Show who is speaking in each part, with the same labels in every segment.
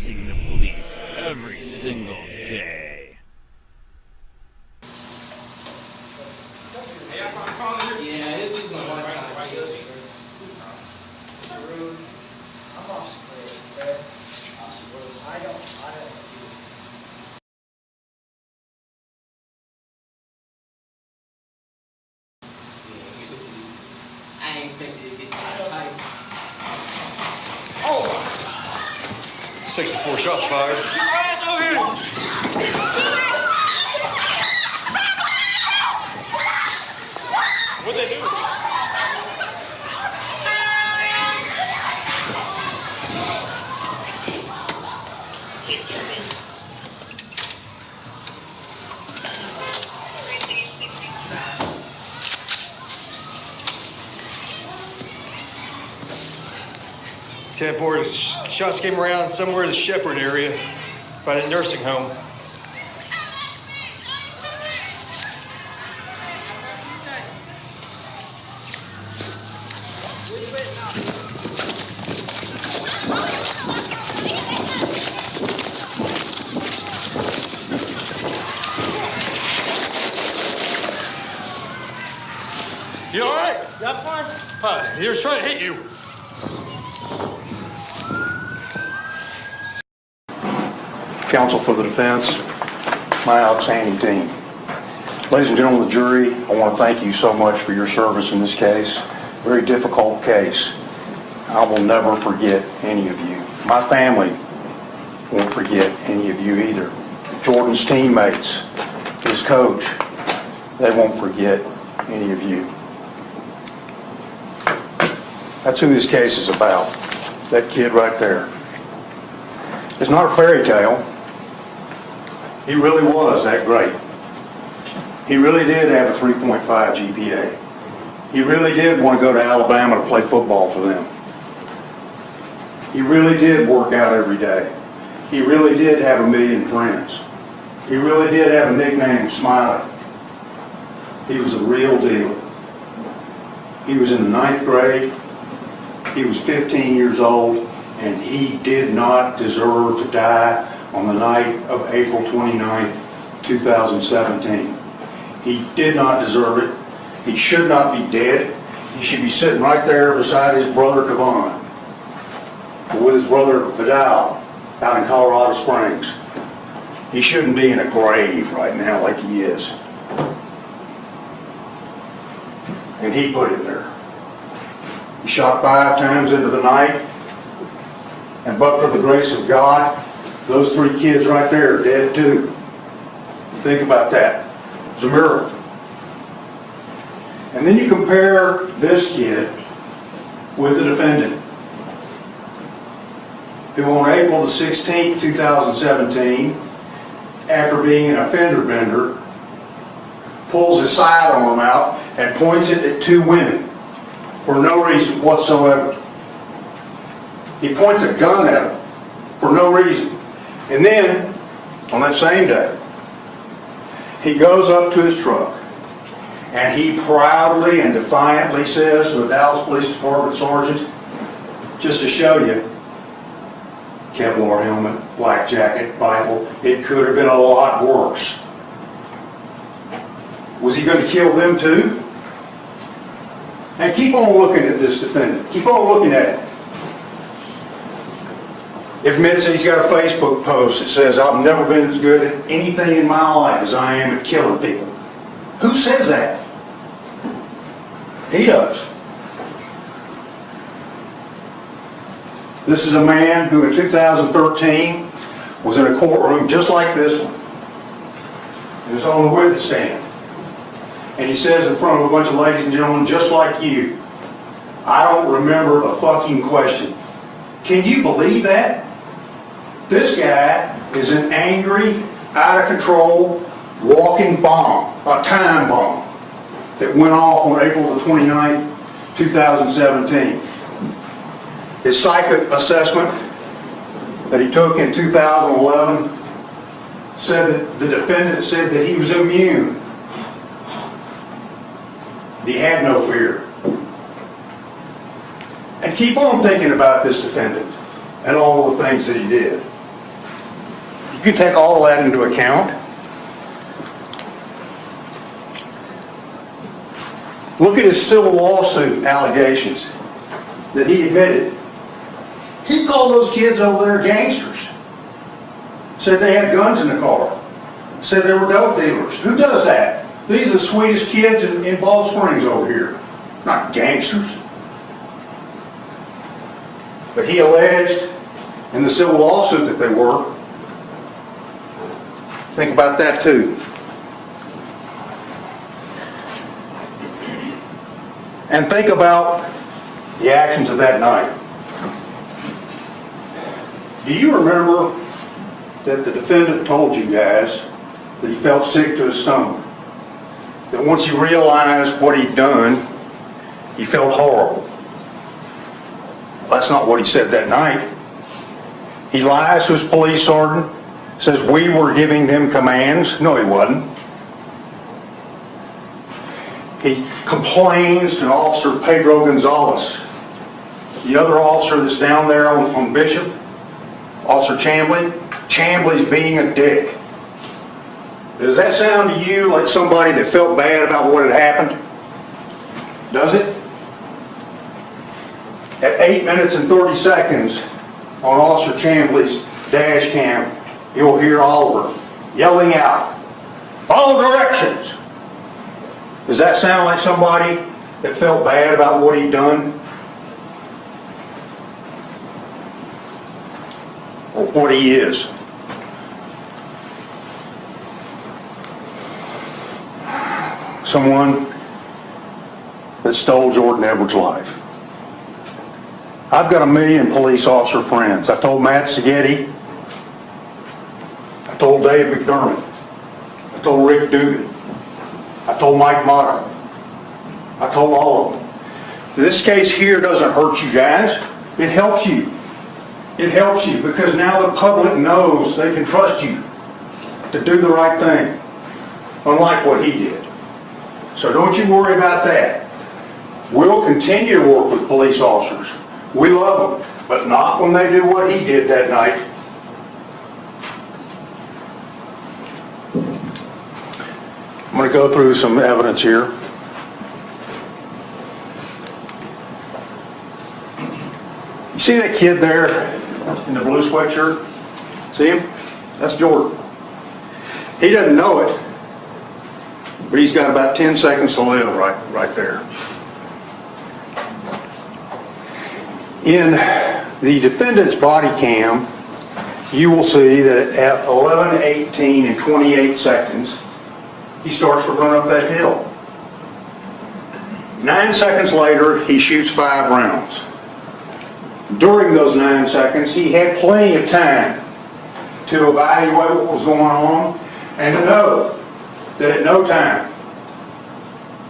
Speaker 1: facing the police every single day.
Speaker 2: Yeah, this is a one-time deal, sir.
Speaker 3: Mr. Rhodes, I'm Officer Graves, okay? Officer Rhodes, I don't want to see this.
Speaker 2: Yeah, it was easy. I ain't expected to get this tight.
Speaker 3: Oh!
Speaker 4: 64 shots fired.
Speaker 1: Keep your ass over here! What'd they do?
Speaker 4: 10-4, shots came around somewhere in the Shepherd area by the nursing home. You all right?
Speaker 3: Yeah, fine.
Speaker 4: He was trying to hit you.
Speaker 5: Counsel for the defense, my outstanding team. Ladies and gentlemen of the jury, I want to thank you so much for your service in this case. Very difficult case. I will never forget any of you. My family won't forget any of you either. Jordan's teammates, his coach, they won't forget any of you. That's who this case is about. That kid right there. It's not a fairy tale. He really was that great. He really did have a 3.5 GPA. He really did want to go to Alabama to play football for them. He really did work out every day. He really did have 1 million friends. He really did have a nickname, Smiley. He was the real deal. He was in the 9th grade. He was 15 years old, and he did not deserve to die on the night of April 29th, 2017. He did not deserve it. He should not be dead. He should be sitting right there beside his brother Devon, or with his brother Vidal out in Colorado Springs. He shouldn't be in a grave right now like he is. And he put him there. He shot 5 times into the night, and but for the grace of God, those 3 kids right there are dead too. Think about that. It's a miracle. And then you compare this kid with the defendant, who on April the 16th, 2017, after being an offender bender, pulls his sidearm out and points it at 2 women for no reason whatsoever. He points a gun at them for no reason. And then, on that same day, he goes up to his truck and he proudly and defiantly says to the Dallas Police Department sergeant, just to show you, Kevlar helmet, black jacket, rifle, it could have been a lot worse. Was he going to kill them too? And keep on looking at this defendant. Keep on looking at it. Admits that he's got a Facebook post that says, I've never been as good at anything in my life as I am at killing people. Who says that? He does. This is a man who in 2013 was in a courtroom just like this one. He was on the witness stand. And he says in front of a bunch of ladies and gentlemen just like you, I don't remember a fucking question. Can you believe that? This guy is an angry, out of control, walking bomb, a time bomb that went off on April the 29th, 2017. His psych assessment that he took in 2011 said that the defendant said that he was immune. He had no fear. And keep on thinking about this defendant and all the things that he did. can take all that into account. Look at his civil lawsuit allegations that he admitted. He called those kids over there gangsters. Said they had guns in the car. Said they were dope dealers. Who does that? These are the sweetest kids in Ball Springs over here. Not gangsters. But he alleged in the civil lawsuit that they were. Think about that too. And think about the actions of that night. Do you remember that the defendant told you guys that he felt sick to his stomach? That once he realized what he'd done, he felt horrible. That's not what he said that night. He lies to his police sergeant, says we were giving them commands. No, he wasn't. He complains to Officer Pedro Gonzalez, the other officer that's down there on Bishop, Officer Chambly. Chambly's being a dick. Does that sound to you like somebody that felt bad about what had happened? Does it? At 8 minutes and 30 seconds on Officer Chambly's dash cam, you'll hear Oliver yelling out, "All directions!" Does that sound like somebody that felt bad about what he'd done? Or what he is? Someone that stole Jordan Edwards' life. I've got 1 million police officer friends. I told Matt Seghetti. I told Dave McDermott. I told Rick Dugan. I told Mike Motto. I told all of them. This case here doesn't hurt you guys. It helps you. It helps you because now the public knows they can trust you to do the right thing, unlike what he did. So don't you worry about that. We'll continue to work with police officers. We love them, but not when they do what he did that night. I'm going to go through some evidence here. You see that kid there in the blue sweatshirt? See him? That's Jordan. He doesn't know it, but he's got about 10 seconds to live right there. In the defendant's body cam, you will see that at 11:18 and 28 seconds, he starts to run up that hill. 9 seconds later, he shoots 5 rounds. During those 9 seconds, he had plenty of time to evaluate what was going on and to know that at no time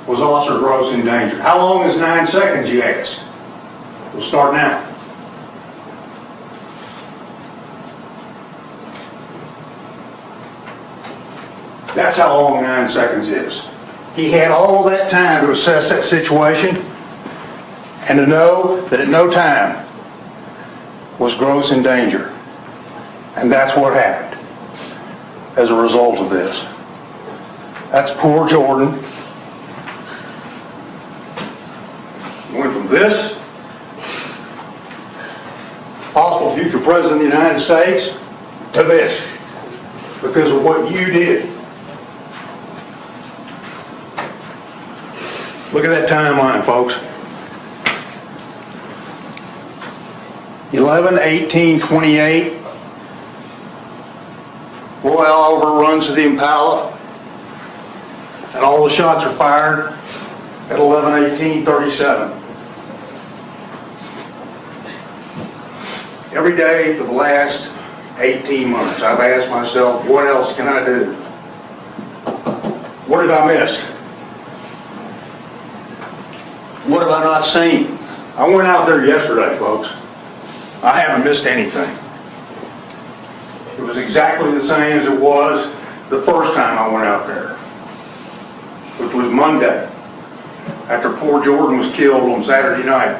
Speaker 5: was Officer Gross in danger. How long is 9 seconds, you ask? We'll start now. That's how long 9 seconds is. He had all that time to assess that situation and to know that at no time was Gross in danger. And that's what happened as a result of this. That's poor Jordan. Went from this, possible future President of the United States, to this, because of what you did. Look at that timeline, folks. 11:18:28. Roy Oliver runs to the Impala, and all the shots are fired at 11:18:37. Every day for the last 18 months, I've asked myself, what else can I do? What did I miss? What have I not seen? I went out there yesterday, folks. I haven't missed anything. It was exactly the same as it was the first time I went out there, which was Monday, after poor Jordan was killed on Saturday night.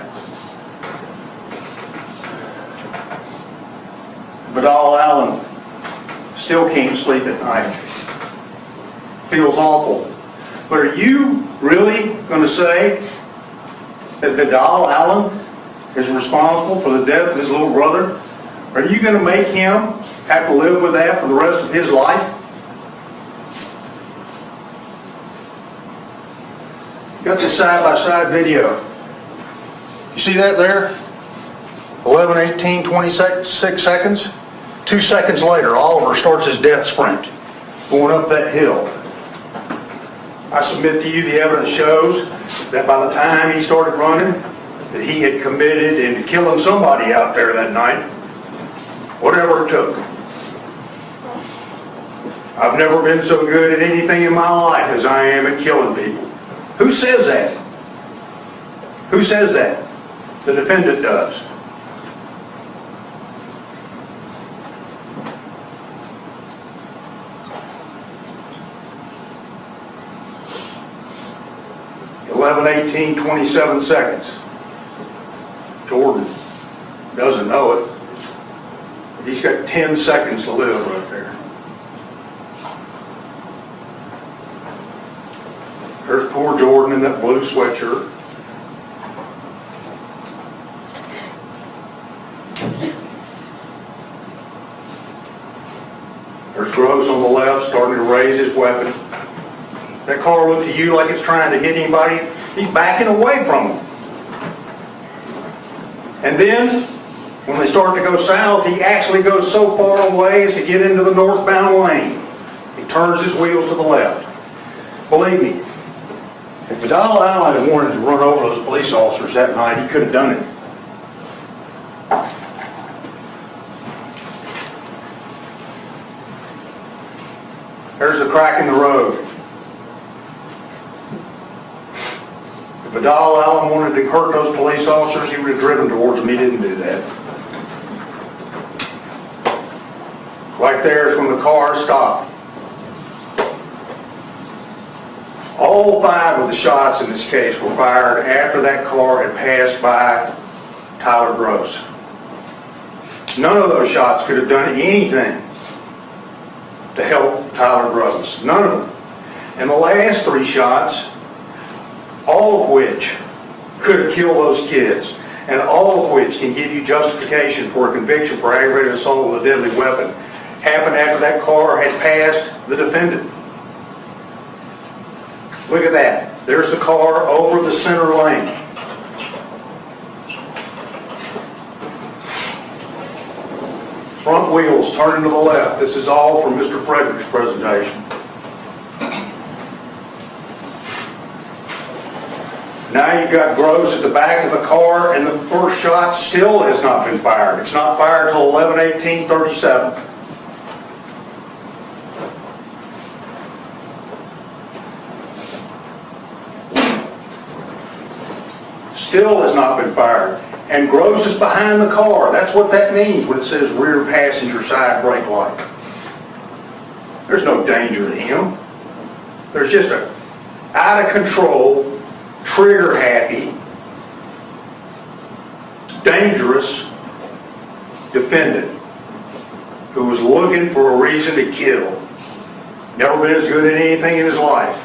Speaker 5: Vidal Allen Still can't sleep at night. Feels awful. But are you really going to say that Vidal Allen is responsible for the death of his little brother? Are you going to make him have to live with that for the rest of his life? Got this side-by-side video. You see that there? 11, 18, 26 seconds. 2 seconds later, Oliver starts his death sprint, going up that hill. I submit to you the evidence shows that by the time he started running, that he had committed into killing somebody out there that night, whatever it took. I've never been so good at anything in my life as I am at killing people. Who says that? Who says that? The defendant does. (11, 18, 27 seconds). Jordan doesn't know it. He's got 10 seconds to live right there. There's poor Jordan in that blue sweatshirt. There's Gross on the left starting to raise his weapon. That car looks to you like it's trying to hit anybody. He's backing away from them. And then, when they start to go south, he actually goes so far away as to get into the northbound lane. He turns his wheels to the left. Believe me, if Vidal Allen had wanted to run over those police officers that night, he could have done it. There's the crack in the road. If Vidal Allen wanted to hurt those police officers, he would have driven towards them. He didn't do that. Right there is when the car stopped. All 5 of the shots in this case were fired after that car had passed by Tyler Gross. None of those shots could have done anything to help Tyler Gross. None of them. And the last 3 shots, all of which could have killed those kids, and all of which can give you justification for a conviction for aggravated assault with a deadly weapon, happened after that car had passed the defendant. Look at that. There's the car over the center lane. Front wheels turning to the left. This is all from Mr. Frederick's presentation. Now you've got Gross at the back of the car, and the first shot still has not been fired. It's not fired until 11:18:37. Still has not been fired. And Gross is behind the car. That's what that means when it says rear passenger side brake light. There's no danger to him. There's just a out of control, trigger happy, dangerous defendant who was looking for a reason to kill. Never been as good at anything in his life.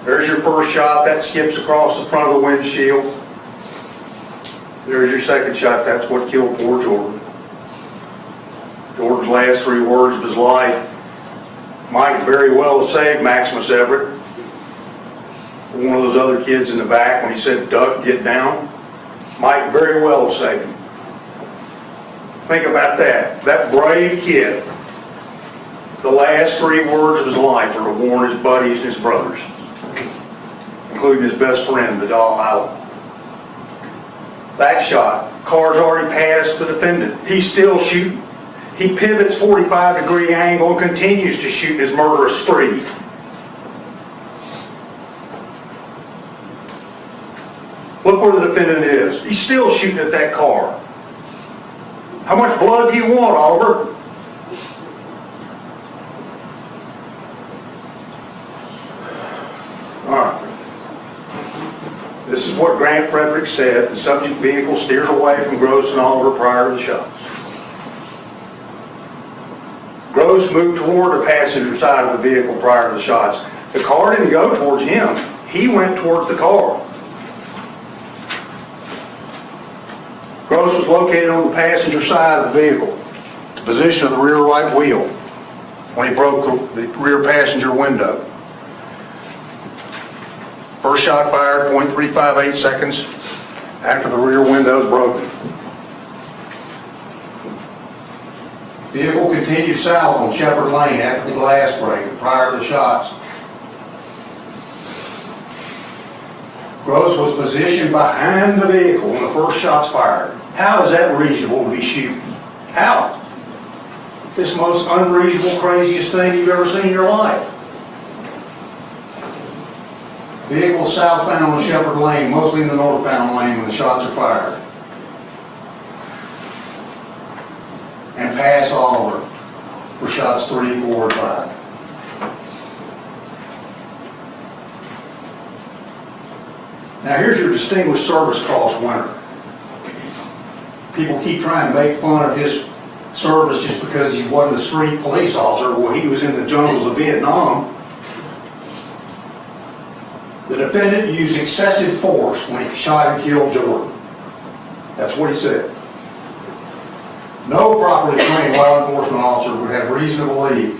Speaker 5: There's your first shot. That skips across the front of the windshield. There's your second shot. That's what killed poor Jordan. Jordan's last 3 words of his life might very well have saved Maximus Everett. One of those other kids in the back, when he said, "Duck, get down," might very well have saved him. Think about that. That brave kid, the last 3 words of his life are to warn his buddies and his brothers, including his best friend, Vidal Allen. That shot, car's already past the defendant. He's still shooting. He pivots 45-degree angle and continues to shoot his murderous spree. Look where the defendant is. He's still shooting at that car. How much blood do you want, Oliver? All right. This is what Grant Frederick said. The subject vehicle steered away from Gross and Oliver prior to the shots. Gross moved toward the passenger side of the vehicle prior to the shots. The car didn't go towards him. He went towards the car. Gross was located on the passenger side of the vehicle, the position of the rear right wheel, when he broke the rear passenger window. First shot fired 0.358 seconds after the rear window is broken. Vehicle continued south on Shepherd Lane after the glass break prior to the shots. Gross was positioned behind the vehicle when the first shots fired. How is that reasonable to be shooting? How? This most unreasonable, craziest thing you've ever seen in your life. Vehicle southbound on Shepherd Lane, mostly in the northbound lane when the shots are fired. And pass Oliver for shots 3, 4, and 5. Now here's your Distinguished Service Cross winner. People keep trying to make fun of his service just because he wasn't a street police officer. Well, he was in the jungles of Vietnam. The defendant used excessive force when he shot and killed Jordan. That's what he said. No properly trained law enforcement officer would have reason to believe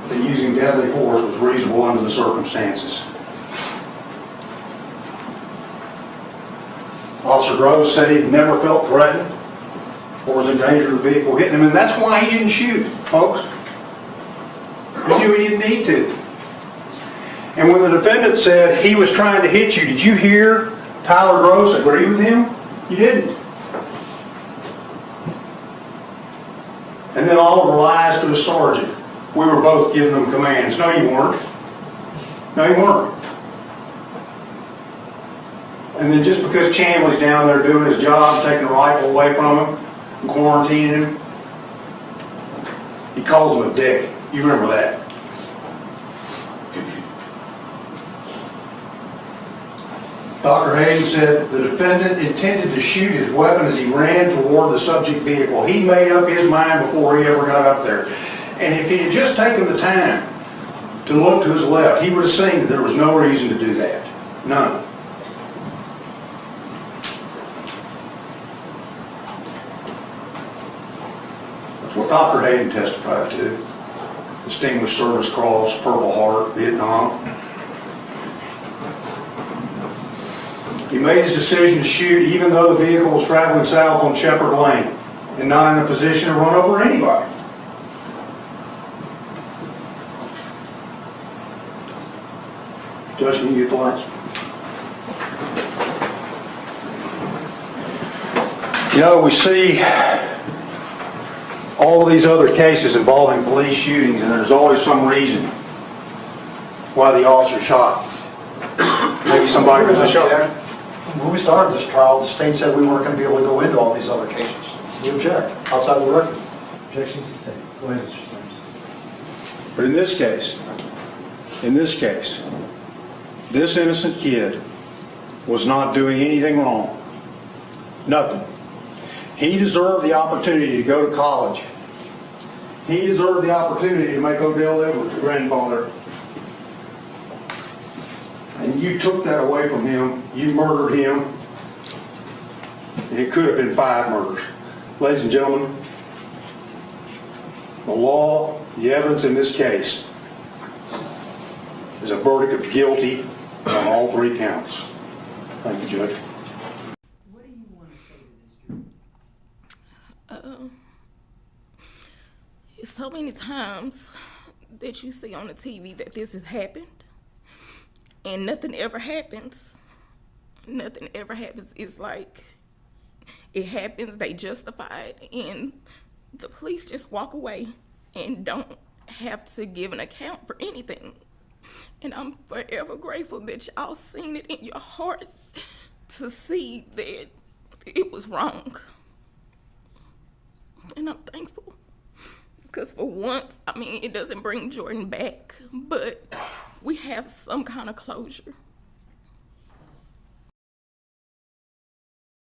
Speaker 5: that using deadly force was reasonable under the circumstances. Officer Groves said he never felt threatened or was in danger of the vehicle hitting him, and that's why he didn't shoot, folks. He knew he didn't need to. And when the defendant said he was trying to hit you, did you hear Tyler Groves agree with him? You didn't. And then Oliver lies to the sergeant. We were both giving them commands. No, you weren't. No, you weren't. And then just because Chandler's down there doing his job, taking the rifle away from him, and quarantining him, he calls him a dick. You remember that. Dr. Hayden said the defendant intended to shoot his weapon as he ran toward the subject vehicle. He made up his mind before he ever got up there. And if he had just taken the time to look to his left, he would have seen that there was no reason to do that. None. That's what Dr. Hayden testified to. Distinguished Service Cross, Purple Heart, Vietnam. He made his decision to shoot even though the vehicle was traveling south on Shepherd Lane and not in a position to run over anybody. Judge, can you get the lights? You know, we see all these other cases involving police shootings, and there's always some reason why the officer shot. Maybe somebody was a shot.
Speaker 6: When we started this trial, the state said we weren't going to be able to go into all these other cases. You object, outside of the record.
Speaker 7: Objection sustained. Go ahead, Mr. Stearns.
Speaker 5: But in this case, this innocent kid was not doing anything wrong. Nothing. He deserved the opportunity to go to college. He deserved the opportunity to make Odell Edwards' grandfather. And you took that away from him. You murdered him. And it could have been 5 murders. Ladies and gentlemen, the law, the evidence in this case is a verdict of guilty on all 3 counts. Thank you, Judge.
Speaker 7: What do you want to say to this jury?
Speaker 8: It's so many times that you see on the TV that this has happened. And nothing ever happens. Nothing ever happens. It's like it happens, they justify it, and the police just walk away and don't have to give an account for anything. And I'm forever grateful that y'all seen it in your hearts to see that it was wrong. And I'm thankful. Because for once, I mean, it doesn't bring Jordan back, but we have some kind of closure.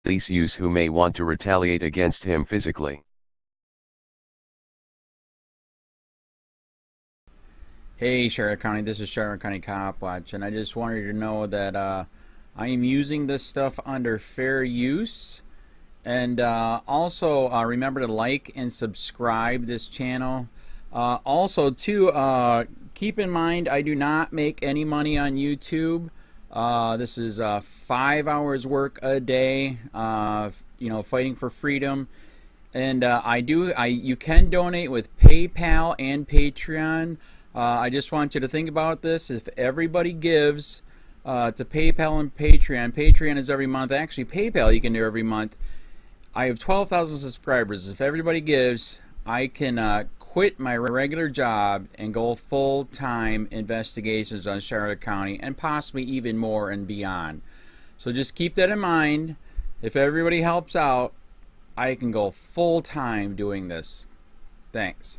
Speaker 9: Police use who may want to retaliate against him physically. Hey Charlotte County, this is Charlotte County Cop Watch, and I just wanted you to know that I am using this stuff under fair use. And also remember to like and subscribe this channel. Also too, keep in mind I do not make any money on YouTube. This is 5 hours work a day, you know, fighting for freedom. And you can donate with PayPal and Patreon. I just want you to think about this. If everybody gives to PayPal and Patreon, Patreon is every month. Actually, PayPal you can do every month. I have 12,000 subscribers. If everybody gives, I can quit my regular job and go full-time investigations on Charlotte County and possibly even more and beyond. So just keep that in mind. If everybody helps out, I can go full-time doing this. Thanks.